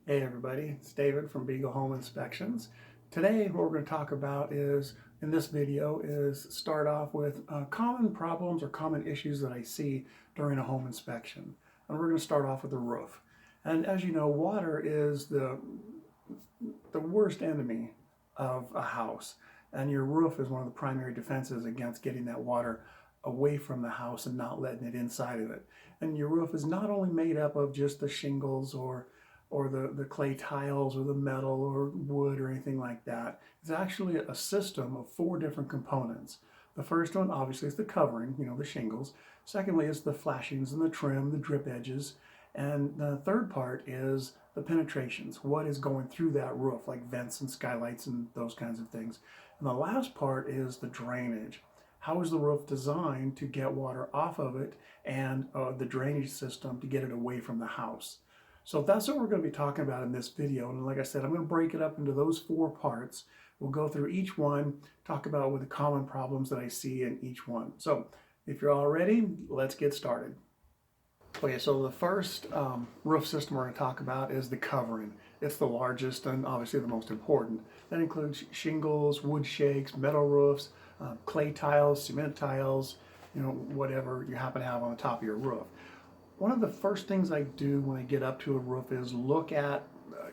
Hey everybody, it's David from Beagle Home Inspections. Today what we're going to talk about is, in this video, is start off with common problems or common issues that I see during a home inspection. And we're going to start off with the roof. And as you know, water is the worst enemy of a house. And your roof is one of the primary defenses against getting that water away from the house and not letting it inside of it. And your roof is not only made up of just the shingles or the clay tiles or the metal or wood or anything like that. It's actually a system of 4 different components. The first one obviously is the covering, the shingles. Secondly is the flashings and the trim, the drip edges. And the third part is the penetrations, what is going through that roof, like vents and skylights and those kinds of things. And the last part is the drainage. How is the roof designed to get water off of it, and the drainage system to get it away from the house? So that's what we're going to be talking about in this video. And like I said, I'm going to break it up into those 4 parts. We'll go through each one, talk about what the common problems that I see in each one. So if you're all ready, let's get started. Okay, so the first roof system we're going to talk about is the covering. It's the largest and obviously the most important. That includes shingles, wood shakes, metal roofs, clay tiles, cement tiles, whatever you happen to have on the top of your roof. One of the first things I do when I get up to a roof is look at,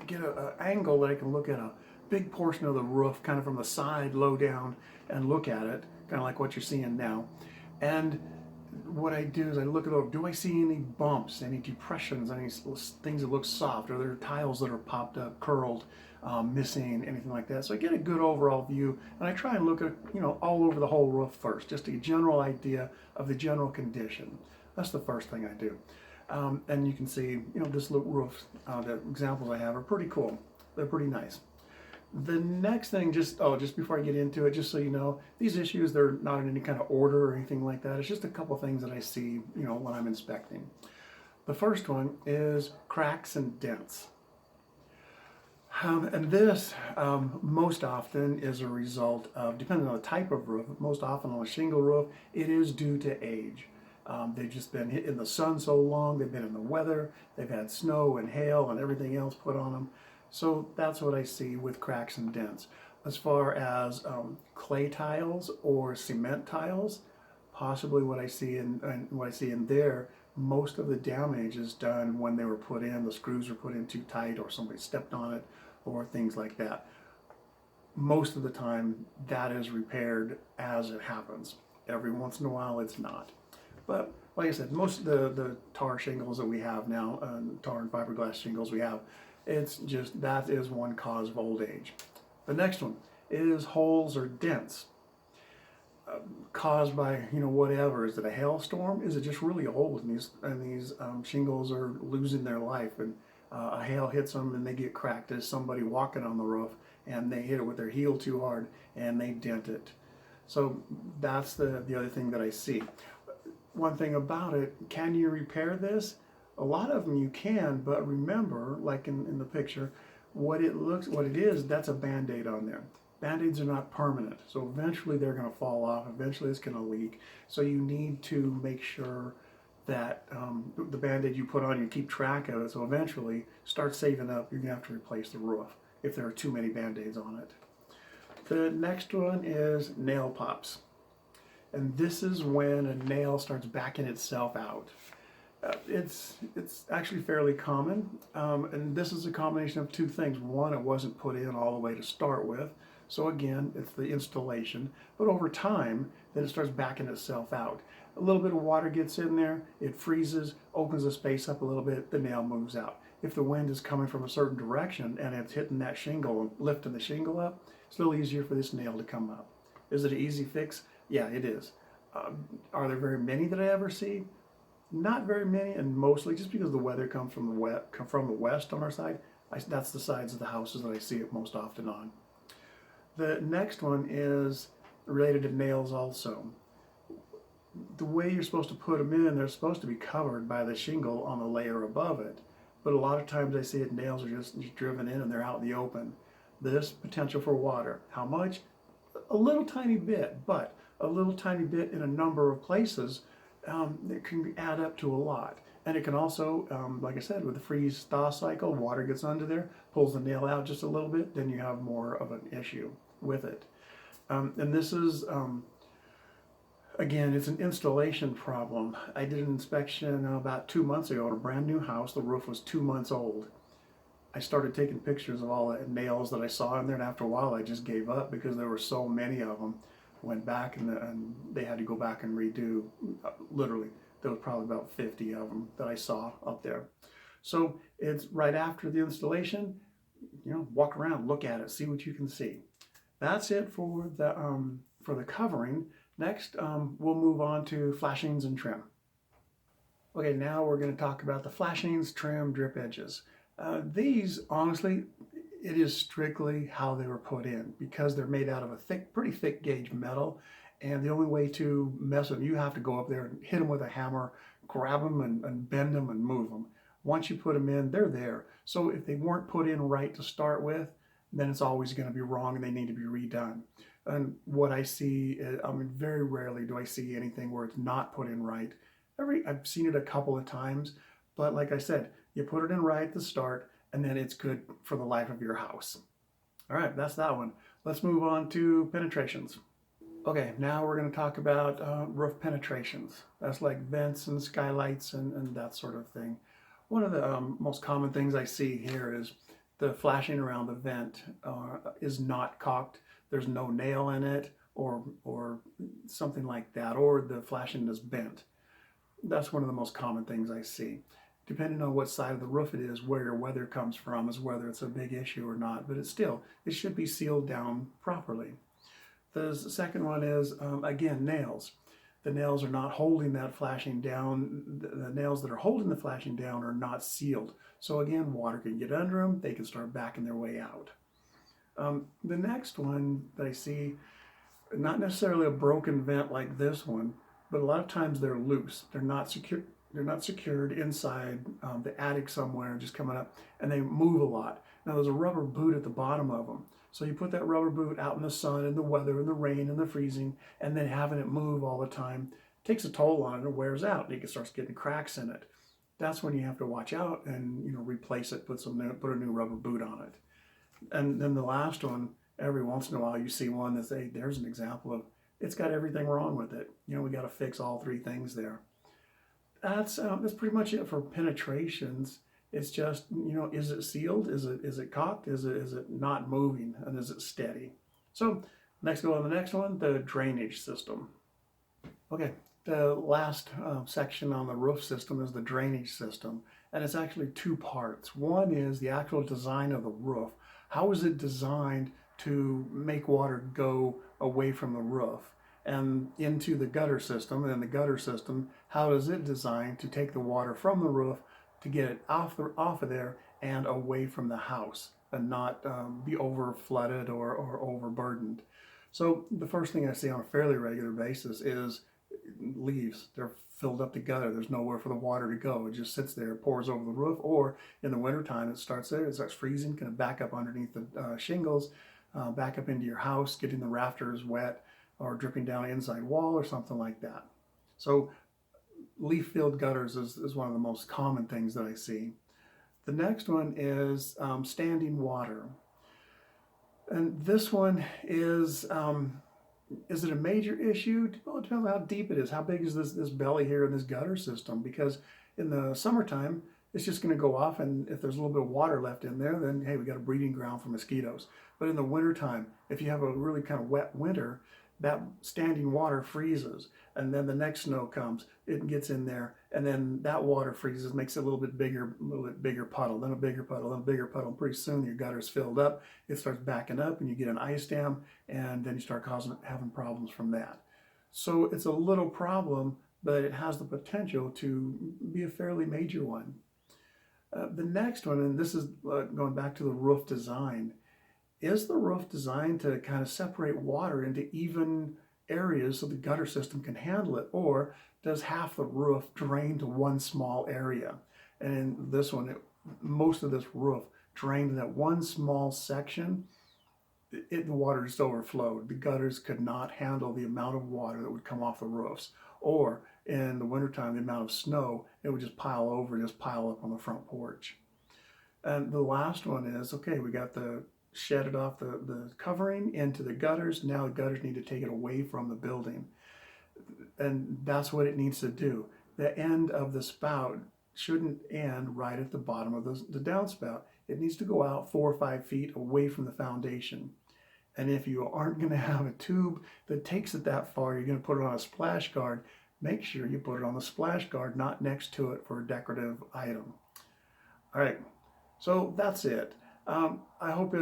get an angle that I can look at a big portion of the roof kind of from the side, low down, and look at it, kind of like what you're seeing now. And what I do is I look at it, do I see any bumps, any depressions, any things that look soft? Are there tiles that are popped up, curled, missing, anything like that? So I get a good overall view, and I try and look at, all over the whole roof first, just a general idea of the general condition. That's the first thing I do. And you can see, this roof, the examples I have are pretty cool. They're pretty nice. The next thing, just before I get into it, just so you know, these issues, they're not in any kind of order or anything like that. It's just a couple things that I see, when I'm inspecting. The first one is cracks and dents. And this, most often, is a result of, depending on the type of roof, most often on a shingle roof, it is due to age. They've just been hit in the sun so long, they've been in the weather, they've had snow and hail and everything else put on them. So that's what I see with cracks and dents. As far as clay tiles or cement tiles, possibly what I see in there, most of the damage is done when they were put in, the screws were put in too tight or somebody stepped on it or things like that. Most of the time that is repaired as it happens. Every once in a while it's not. But like I said, most of the tar shingles that we have now, tar and fiberglass shingles we have, it's just, that is one cause of old age. The next one is holes or dents caused by, whatever. Is it a hailstorm? Is it just really old and these shingles are losing their life, and a hail hits them and they get cracked? As somebody walking on the roof and they hit it with their heel too hard and they dent it. So that's the other thing that I see. One thing about it, can you repair this? A lot of them you can, but remember, like in the picture, what it is, that's a Band-Aid on there. Band-Aids are not permanent, so eventually they're going to fall off, eventually it's going to leak. So you need to make sure that the Band-Aid you put on, you keep track of it, so eventually start saving up, you're going to have to replace the roof if there are too many Band-Aids on it. The next one is nail pops. And this is when a nail starts backing itself out. It's actually fairly common, and this is a combination of 2 things. One, it wasn't put in all the way to start with, so again, it's the installation. But over time, then it starts backing itself out. A little bit of water gets in there, it freezes, opens the space up a little bit, the nail moves out. If the wind is coming from a certain direction and it's hitting that shingle and lifting the shingle up, it's a little easier for this nail to come up. Is it an easy fix? Yeah, it is. Are there very many that I ever see? Not very many, and mostly just because the weather comes from the west on our side. That's the sides of the houses that I see it most often on. The next one is related to nails also. The way you're supposed to put them in, they're supposed to be covered by the shingle on the layer above it. But a lot of times I see it, nails are just driven in and they're out in the open. There's potential for water. How much? A little tiny bit, but a little tiny bit in a number of places, it can add up to a lot. And it can also, like I said, with the freeze-thaw cycle, water gets under there, pulls the nail out just a little bit, then you have more of an issue with it. And this is, again, it's an installation problem. I did an inspection about 2 months ago at a brand new house. The roof was 2 months old. I started taking pictures of all the nails that I saw in there, and after a while I just gave up because there were so many of them. Went back and they had to go back and redo, literally. There was probably about 50 of them that I saw up there. So it's right after the installation, walk around, look at it, see what you can see. That's it for the covering. Next, we'll move on to flashings and trim. Okay, now we're going to talk about the flashings, trim, drip edges. These, honestly, it is strictly how they were put in because they're made out of a pretty thick gauge metal. And the only way to mess with them, you have to go up there and hit them with a hammer, grab them and bend them and move them. Once you put them in, they're there. So if they weren't put in right to start with, then it's always going to be wrong and they need to be redone. And what I see, very rarely do I see anything where it's not put in right. I've seen it a couple of times, but like I said, you put it in right at the start, and then it's good for the life of your house. All right, that's that one. Let's move on to penetrations. Okay, now we're going to talk about roof penetrations. That's like vents and skylights and that sort of thing. One of the most common things I see here is the flashing around the vent is not caulked. There's no nail in it or something like that, or the flashing is bent. That's one of the most common things I see. Depending on what side of the roof it is, where your weather comes from, is whether it's a big issue or not. But it should be sealed down properly. The second one is, again, nails. The nails are not holding that flashing down. The nails that are holding the flashing down are not sealed. So again, water can get under them. They can start backing their way out. The next one that I see, not necessarily a broken vent like this one, but a lot of times they're loose. They're not secure. They're not secured inside the attic somewhere, just coming up, and they move a lot. Now there's a rubber boot at the bottom of them. So you put that rubber boot out in the sun and the weather and the rain and the freezing, and then having it move all the time takes a toll on it and wears out. And it starts getting cracks in it. That's when you have to watch out and replace it, put a new rubber boot on it. And then the last one, every once in a while you see one that say, there's an example of it's got everything wrong with it. We got to fix all three things there. That's pretty much it for penetrations. It's just, is it sealed? Is it caulked? Is it not moving? And is it steady? So next, go on the next one, the drainage system. Okay, the last section on the roof system is the drainage system. And it's actually two parts. One is the actual design of the roof. How is it designed to make water go away from the roof and into the gutter system? And then the gutter system, how is it designed to take the water from the roof to get it off of there and away from the house and not be over flooded or overburdened? So the first thing I see on a fairly regular basis is leaves. They're filled up the gutter. There's nowhere for the water to go. It just sits there, pours over the roof, or in the wintertime it starts there, it starts freezing, kind of back up underneath the shingles, back up into your house, getting the rafters wet or dripping down an inside wall or something like that. So leaf-filled gutters is one of the most common things that I see. The next one is standing water. And this one is it a major issue? Well, it depends on how deep it is. How big is this belly here in this gutter system? Because in the summertime, it's just going to go off, and if there's a little bit of water left in there, then hey, we got a breeding ground for mosquitoes. But in the wintertime, if you have a really kind of wet winter, that standing water freezes, and then the next snow comes, it gets in there, and then that water freezes, makes it a little bit bigger puddle, then a bigger puddle, then a bigger puddle, and pretty soon your gutter's filled up, it starts backing up, and you get an ice dam, and then you start having problems from that. So it's a little problem, but it has the potential to be a fairly major one. The next one, and this is going back to the roof design, is the roof designed to kind of separate water into even areas so the gutter system can handle it, or does half the roof drain to one small area? And in this one, most of this roof drained in that one small section. The water just overflowed. The gutters could not handle the amount of water that would come off the roofs. Or in the wintertime, the amount of snow, it would just pile over, just pile up on the front porch. And the last one is, okay, we got the shedded off the covering into the gutters. Now the gutters need to take it away from the building. And that's what it needs to do. The end of the spout shouldn't end right at the bottom of the downspout. It needs to go out 4 or 5 feet away from the foundation. And if you aren't going to have a tube that takes it that far, you're going to put it on a splash guard. Make sure you put it on the splash guard, not next to it for a decorative item. All right, so that's it. I hope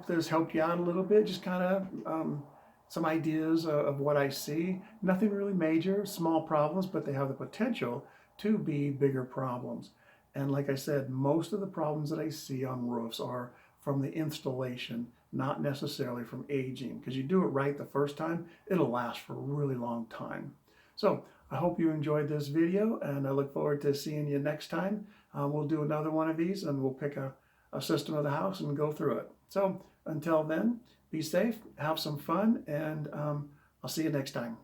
this helped you out a little bit. Just kind of some ideas of what I see. Nothing really major, small problems, but they have the potential to be bigger problems. And like I said, most of the problems that I see on roofs are from the installation, not necessarily from aging. Because you do it right the first time, it'll last for a really long time. So I hope you enjoyed this video, and I look forward to seeing you next time. We'll do another one of these, and we'll pick a system of the house and go through it. So until then, be safe, have some fun, and I'll see you next time.